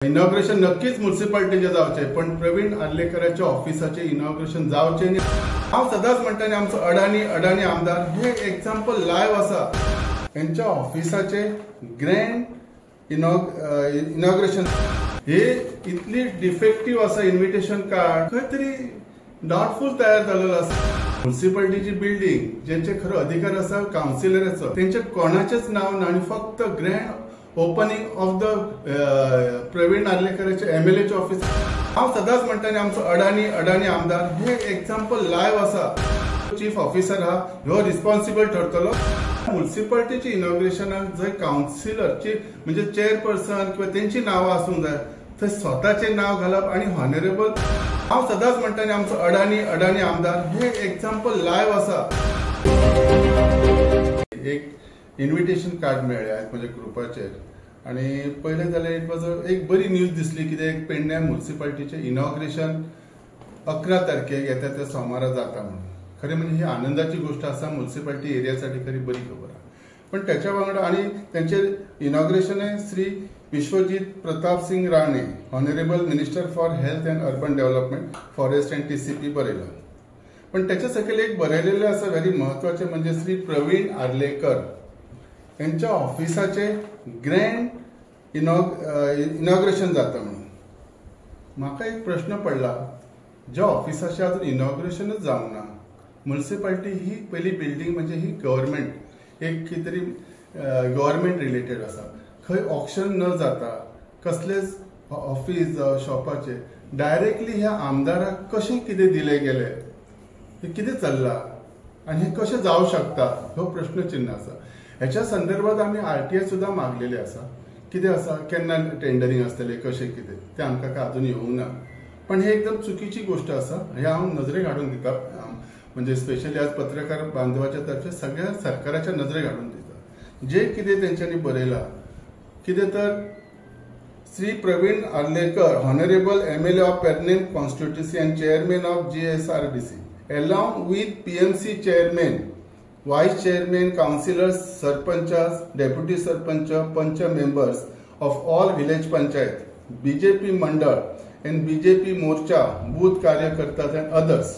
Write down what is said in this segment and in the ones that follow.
Inauguration नक्कीच म्युनिसिपालिटीचे जावचे, पण प्रवीण आर्लेकरांच्या ऑफिसाचे इनॉग्रेशन जावचे न्ही। हांव सदांच म्हणटाले आमचो अडाणी आमदार हे एक्झाम्पल लायव्ह आसा। त्यांच्या ऑफिसाचे ग्रँड इनॉग्रेशन हे इतली डिफेक्टिव्ह आसा। इन्व्हिटेशन कार्ड खंय तरी डाउटफुल तयार जालेलो आसा। म्युनिसिपालिटीची बिल्डिंग जेंचे खरो अधिकार आसा काउन्सिलराचो, तेंचे कोणाचेच नाव ना आनी फक्त grand opening of the Praveen आर्लेकरांचे MLA चे ऑफिस। हांव सदांच म्हणटाले आमचो अडाणी आमदार हे एक्झाम्पल लायव्ह आसा। चीफ ऑफिसर हा ह्यो रिस्पॉन्सिबल ठरतलो। म्युनिसिपालिटीची इनॉग्रेशनाक जंय काउन्सिलरची म्हणजे चेअरपर्सन किंवा तेंची नावां आसूंक जाय, थंय स्वताचें नाव घालप आणि हॉनरेबल। हांव सदांच म्हणटाले आमचो अडाणी आमदार हे एक्झाम्पल लायव्ह आसा। एक इन्व्हिटेशन कार्ड मेळ्ळे आज म्हज्या ग्रुपाचेर आणि पयलें जाल्यार इट वॉज एक बरी न्यूज दिसली, कित्याक पेडण्यां म्युनिसिपालिटीचें इनॉग्रेशन 11 तारखेक येता त्या सोमारा जाता म्हणून। खरें म्हणजे ही आनंदाची गोष्ट आसा म्युनिसिपालिटी एरियासाठी खरी बरी खबर आसा। पण त्याच्या वांगडा आणि त्यांचे inauguration Shri Vishwajit Pratap Singh Rane, honourable minister for health and urban development, forest and TCP बरयला। पण त्याच्या सकयल एक बरयलेलें आसा व्हेरी महत्वाचें, म्हणजे श्री प्रवीण आर्लेकर यांच्या ऑफिसाचे ग्रँड इनॉग्रेशन जाता म्हणून। म्हाका एक प्रश्न पडला, ज्या ऑफिसाचे अजून इनॉग्रेशनच जावंक ना। म्युनिसिपालिटी ही पहिली बिल्डिंग म्हणजे ही गव्हर्नमेंट, एक कितें तरी गव्हर्नमेंट रिलेटेड आसा। खंय ऑक्शन न जाता कसलेच ऑफिस शॉपाचे डायरेक्टली ह्या आमदाराक कशें कितें दिले गेले, हे कितें चल्लां आणि हे कशें जावं शकता, हो प्रश्नचिन्ह आसा। ह्याच्या संदर्भात आम्ही RTI सुद्धा मागलेले आसा। कितें आसा, केन्ना टेंडरिंग आसतलें, कशें कितें तें आमकां काय अजून येवंक ना। पण हे एकदम चुकीची गोष्ट आसा, हे हांव नजरेक हाडून दिता, म्हणजे स्पेशली आज पत्रकार बांधवाच्या तर्फे सगळ्या सरकाराच्या नजरेक हाडून दिता। जे कितें तेंच्यांनी बरयलां, कितें तर Shri Praveen Arlekar, honourable MLA of Pernem constituency and chairman of GSRDC, along with PMC chairman, vice chairman, councillors, सरपंचास, deputy sarpanch, panch members of all village panchayat, BJP मंडळ एंड BJP मोर्चा बूथ कार्यकर्ता एंड अदर्स।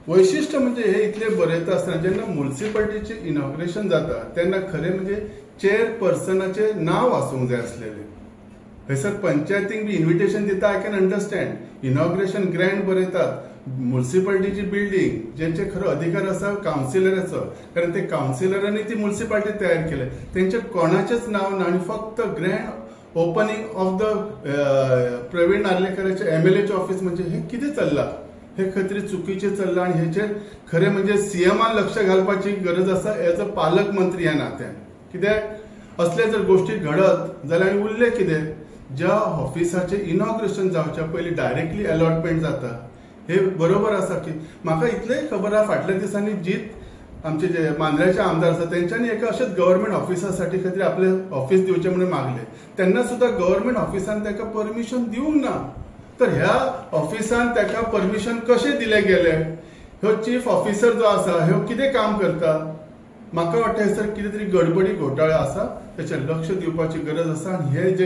वैशिष्ट्य म्हणजे हे इतले बरयता आसतना जेन्ना म्युनिसिपालिटीचे इनॉग्रेशन जाता तेन्ना खरें म्हणजे चेअरपर्सनाचे नाव आसूंक जाय आसलेलें। थंयसर पंचायतीक बी इन्व्हिटेशन दिता, I can understand. Inauguration grand बरयतात, म्युनिसिपालिटीची बिल्डिंग जेंचे खरो अधिकार आसा काउन्सिलराचो, कारण ते काउन्सिलरांनी ती म्युनिसिपालिटी तयार केले, तेंचे कोणाचेच नाव ना आनी फक्त grand opening of the Praveen आर्लेकरांचे MLA चे ऑफिस। म्हणजे हे कितें चल्लां, हे खंय तरी चुकीचें चल्लां आणि हेचेर खरें म्हणजे CMान लक्ष घालपाची गरज आसा एज अ पालकमंत्री ह्या नात्यान। कित्याक असले जर गोष्टी घडत जाल्यार उरले कितें, ज्या ऑफिसाचे इनॉग्रेशन जावच्या पयलीं डायरेक्टली अलॉटमेंट जाता, हे बरोबर आसा की। म्हाका इतलेंय खबर आसा, फाटल्या दिसांनी जीत आमचे जे मांद्र्याचे आमदार आसा तेंच्यांनी एका अशेंच गव्हर्नमेंट ऑफिसासाठी खंय तरी आपले ऑफिस दिवचे म्हणून मागले, तेन्ना सुद्धा गव्हर्नमेंट ऑफिसान ताका परमिशन दिवंक ना। तर ह्या ऑफिसान ताका परमिशन कशें दिले गेले, ह्यो चीफ ऑफिसर जो आसा ह्यो कितें काम करता। म्हाका वाटतं हेसर कितें तरी गडबडी घोटाळे आसा, त्याचेर लक्ष दिवपाची गरज आसा। आणि हे जे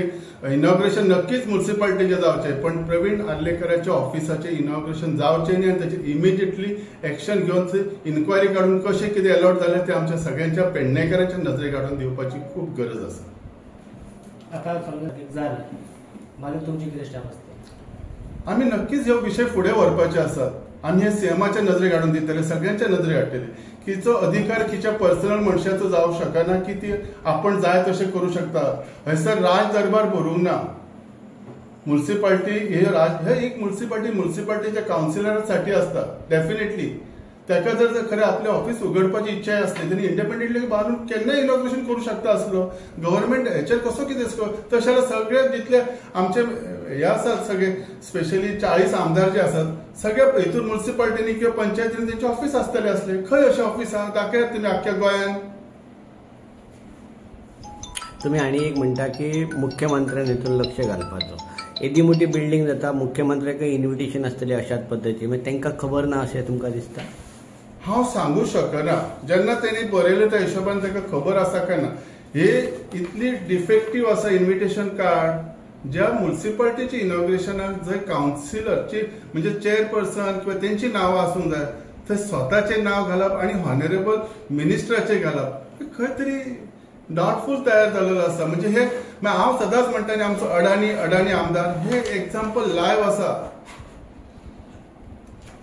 इनॉग्रेशन नक्कीच म्युनिसिपालिटीचे जावचे, पण प्रवीण आर्लेकरांच्या ऑफिसाचे इनॉग्रेशन जावचे न्ही आनी ताचेर इमिजिएटली एक्शन घेवन इन्क्वायरी काढून कशें कितें अलॉट जालें ते आमच्या सगळ्यांच्या पेडणेकरांच्या नजरेक हाडून दिवपाची खूप गरज आसा। आता समजा जालें, मागीर तुमची कितें स्टेप आसता? आम्ही नक्कीच ह्यो विषय फुडें व्हरपाचे आसात। आम्ही हे CMाच्या नजरेक हाडून दितले, सगळ्यांच्या नजरेक हाडटले। तिचो अधिकार तिच्या पर्सनल मनशाचो जावं शकना की ती आपण जाय तशें करू शकता। हयसर राज दरबार भरूंक ना। म्युनिसिपालिटी हे एक म्युनिसिपालिटीच्या काउन्सिलरांसाठी आसता डेफिनेटली। ताका जर खरें आपले ऑफिस उगडपाची इच्छा आसली तेणी इंडिपेंडेंटली बाहेरून केन्नाय इनॉग्रेशन करू शकता आसलो। गव्हर्नमेंट हेचेर कसो कितें तशें जाल्यार सगळे जितले आमचे हे आसात, सगळे स्पेशली 40 आमदार जे आसात, सगळ्या हेतून म्युनिसिपालिटीनी किंवा पंचायतीनी तेंचे ऑफिस आसतले असले। खंय अशें ऑफिस आहा दाखयात तुमी आख्ख्या गोंयांत। तुम्ही आणि एक म्हणटा की मुख्यमंत्र्यान हेतून लक्ष घालपाचो। एदी मोठी बिल्डिंग जाता, मुख्यमंत्र्याक इन्व्हिटेशन आसतले अशाच पद्दतीन, मागीर तांकां खबर ना अशें तुमकां दिसता? हांव सांगू शकना, जेन्ना तेणी बरयलें त्या हिशोबान ताका खबर आसा काय ना। हे इतली डिफेक्टिव्ह आसा इन्व्हिटेशन कार्ड, ज्या म्युन्सिपाल्टीची इनॉग्रेशनाक जंय काउन्सिलरची म्हणजे चेअरपर्सन किंवा त्यांची नावं आसूंक जाय थंय स्वताचें नाव घालप आणि हॉनरेबल मिनिस्टराचें घालप खंय तरी डाउटफुल तयार जाल्लो आसा. म्हणजे हे हांव सदांच म्हणटा आमचो अडाणी आमदार हे एक्झाम्पल लायव्ह आसा.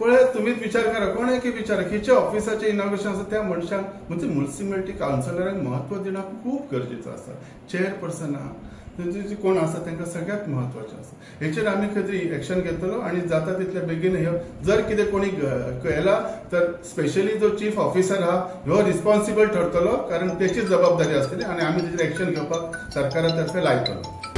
पळय तुम्हीच विचार करा, कोणाक विचारा खंयच्या ऑफिसाचें इनॉग्रेशन आसा त्या मनशाक म्हणजे म्युन्सिपालिटी काउन्सिलरांक महत्व दिणं खूप गरजेचं आसा. चेअरपर्सनाक जे कोण आसा तांकां सगळ्यात महत्वाचें आसा. हेचेर आमी खंय तरी एक्शन घेतलो आणि जाता तितल्या बेगीन जर कितें कोणी केला तर स्पेशली जो चीफ ऑफिसर आहा ह्यो रिस्पॉन्सिबल ठरतलो, कारण त्याची जबाबदारी आसतली आणि आमी तेचेर एक्शन घेवपाक सरकारा तर्फे लायतलो.